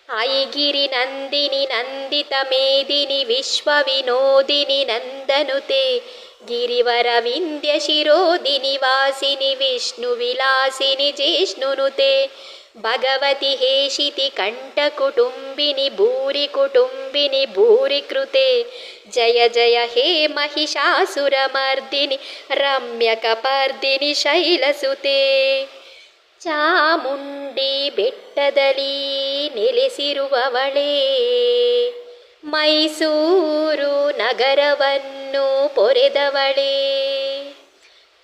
ಐಗಿರಿ ನಂದಿನಿ ನಂದಿತ ಮೇದಿನಿ ವಿಶ್ವವಿನೋದಿನಿ ನಂದನುತೆ ಗಿರಿವರ ವಿಂಧ್ಯ ಶಿರೋದಿನಿ ವಾಸಿನಿ ವಿಷ್ಣು ವಿಲಾಸಿನಿ ಜಿಷ್ಣುನುತೆ ಭಗವತಿ ಹೇಷಿತಿ ಕಂಠ ಕುಟುಂಬಿನಿ ಭೂರಿ ಕುಟುಂಬಿನಿ ಭೂರಿ ಕೃತೆ ಜಯ ಜಯ ಹೇ ಮಹಿಷಾಸುರಮರ್ದಿನಿ ರಮ್ಯಕಪರ್ದಿನಿ ಶೈಲಸುತೆ ಚಾಮುಂಡಿ ಬೆಟ್ಟದಲ್ಲಿ ನೆಲೆಸಿರುವವಳೇ ಮೈಸೂರು ನಗರವನ್ನು ಪೊರೆದವಳೇ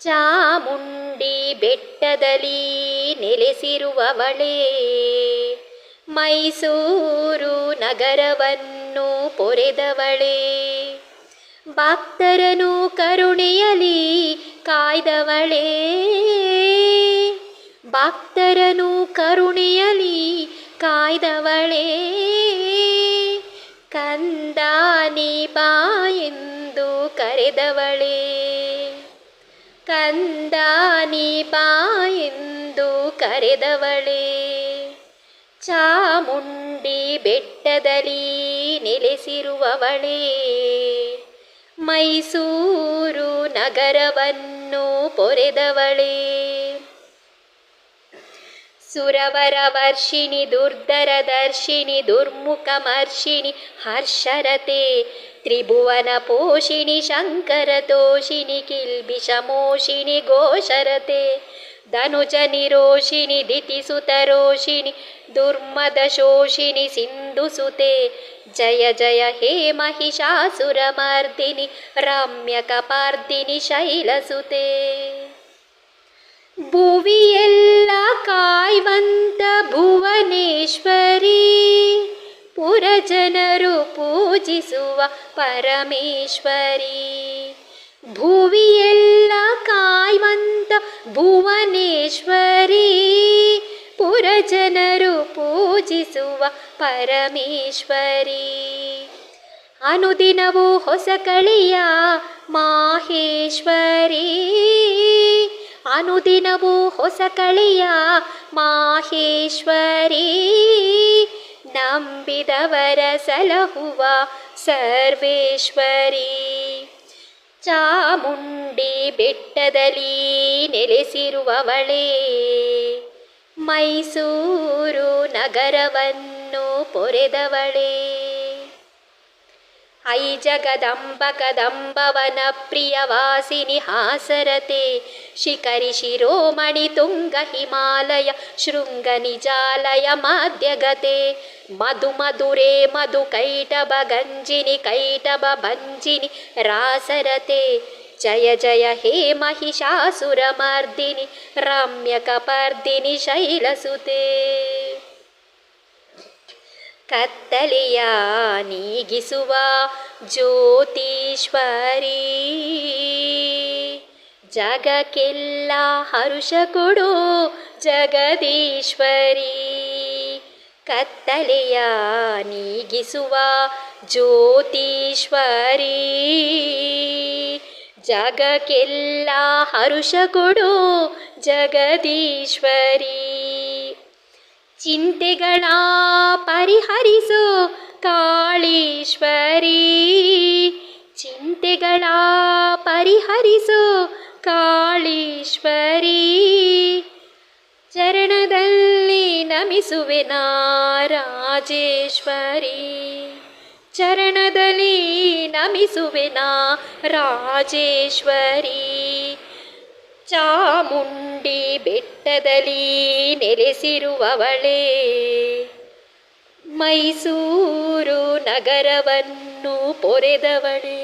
ಚಾಮುಂಡಿ ಬೆಟ್ಟದಲ್ಲಿ ನೆಲೆಸಿರುವವಳೇ ಮೈಸೂರು ನಗರವನ್ನು ಪೊರೆದವಳೇ ಭಕ್ತರನು ಕರುಣೆಯಲಿ ಕಾಯ್ದವಳೇ ಭಕ್ತರನು ಕರುಣೆಯಲಿ ಕಾಯ್ದವಳೇ ಕಂದ ನೀ ಬಾ ಎಂದು ಕರೆದವಳೇ ಕಂದ ನೀ ಬಾ ಎಂದು ಕರೆದವಳೇ ಚಾಮುಂಡಿ ಬೆಟ್ಟದಲ್ಲಿ ನೆಲೆಸಿರುವವಳೇ ಮೈಸೂರು ನಗರವನ್ನು ಪೊರೆದವಳೇ ಸುರವರ ವರ್ಷಿಣಿ ದುರ್ಧರ ದರ್ಶಿನಿ ದುರ್ಮುಖಮರ್ಷಿಣಿ ಹರ್ಷರತೆ ತ್ರಿಭುವನ ಪೋಷಿಣಿ ಶಂಕರ ತೋಷಿಣಿ ಕಿಲ್ಬಿಷಮೋಷಿಣಿ ಘೋಷರತೆ ಧನುಜ ನಿರೋಷಿಣಿ ದಿತಿಸುತರೋಷಿಣಿ ದುರ್ಮದ ಶೋಷಿಣಿ ಸಿಂಧುಸುತೆ ಜಯ ಜಯ ಹೇ ಮಹಿಷಾಸುರಮರ್ದಿನಿ ರಮ್ಯಕಪರ್ದಿನಿ ಶೈಲಸುತೆ ಭುವಿಯೆಲ್ಲ ಕಾಯ್ವಂತ ಭುವನೇಶ್ವರಿ ಪುರಜನರು ಪೂಜಿಸುವ ಪರಮೇಶ್ವರಿ ಭುವಿಯೆಲ್ಲ ಕಾಯ್ವಂತ ಭುವನೇಶ್ವರಿ ಪುರಜನರು ಪೂಜಿಸುವ ಪರಮೇಶ್ವರಿ ಅನುದಿನವೂ ಹೊಸ ಕಳೆಯ ಮಾಹೇಶ್ವರಿ ಅನುದಿನವೂ ಹೊಸ ಕಳೆಯ ಮಾಹೇಶ್ವರಿ ನಂಬಿದವರ ಸಲಹುವ ಸರ್ವೇಶ್ವರಿ ಚಾಮುಂಡಿ ಬೆಟ್ಟದಲ್ಲಿ ನೆಲೆಸಿರುವವಳೇ ಮೈಸೂರು ನಗರವನ್ನು ಪೊರೆದವಳೇ ಐ ಜಗದಂಬ ಕದಂಬವನ ಪ್ರಿಯವಾಸಿನಿ ಹಾಸರತೆ ಶಿಖರಿ ಶಿರೋಮಣಿ ತುಂಗ ಹಿಮಾಲಯ ಶೃಂಗ ನಿಜಾಲಯ ಮಾಧ್ಯಗತೆ ಮಧು ಮಧುರೆ ಮಧು ಕೈಟಭ ಗಂಜಿನಿ ಕೈಟಭ ಭಂಜಿನಿ ರಾಸರತೆ ಜಯ ಜಯ ಹೇ ಮಹಿಷಾಸುರಮರ್ದಿನಿ ರಮ್ಯಕಪರ್ದಿನಿ ಶೈಲಸುತೆ ಕತ್ತಲೆಯ ನೀಗಿಸುವ ಜ್ಯೋತೀಶ್ವರಿ ಜಗಕ್ಕೆಲ್ಲ ಹರುಷ ಕೊಡು ಜಗದೀಶ್ವರಿ ಕತ್ತಲೆಯ ನೀಗಿಸುವ ಜ್ಯೋತೀಶ್ವರಿ ಜಗಕ್ಕೆಲ್ಲ ಹರುಷ ಕೊಡು ಜಗದೀಶ್ವರಿ ಚಿಂತೆಗಳ ಪರಿಹರಿಸು ಕಾಳೀಶ್ವರಿ ಚಿಂತೆಗಳ ಪರಿಹರಿಸು ಕಾಳೀಶ್ವರಿ ಚರಣದಲ್ಲಿ ನಮಿಸುವೆನ ರಾಜೇಶ್ವರಿ ಚರಣದಲ್ಲಿ ನಮಿಸುವೆನ ರಾಜೇಶ್ವರಿ ಚಾಮುಂಡಿ ಬೆಟ್ಟದಲ್ಲಿ ನೆಲೆಸಿರುವವಳೇ ಮೈಸೂರು ನಗರವನ್ನು ಪೊರೆದವಳೇ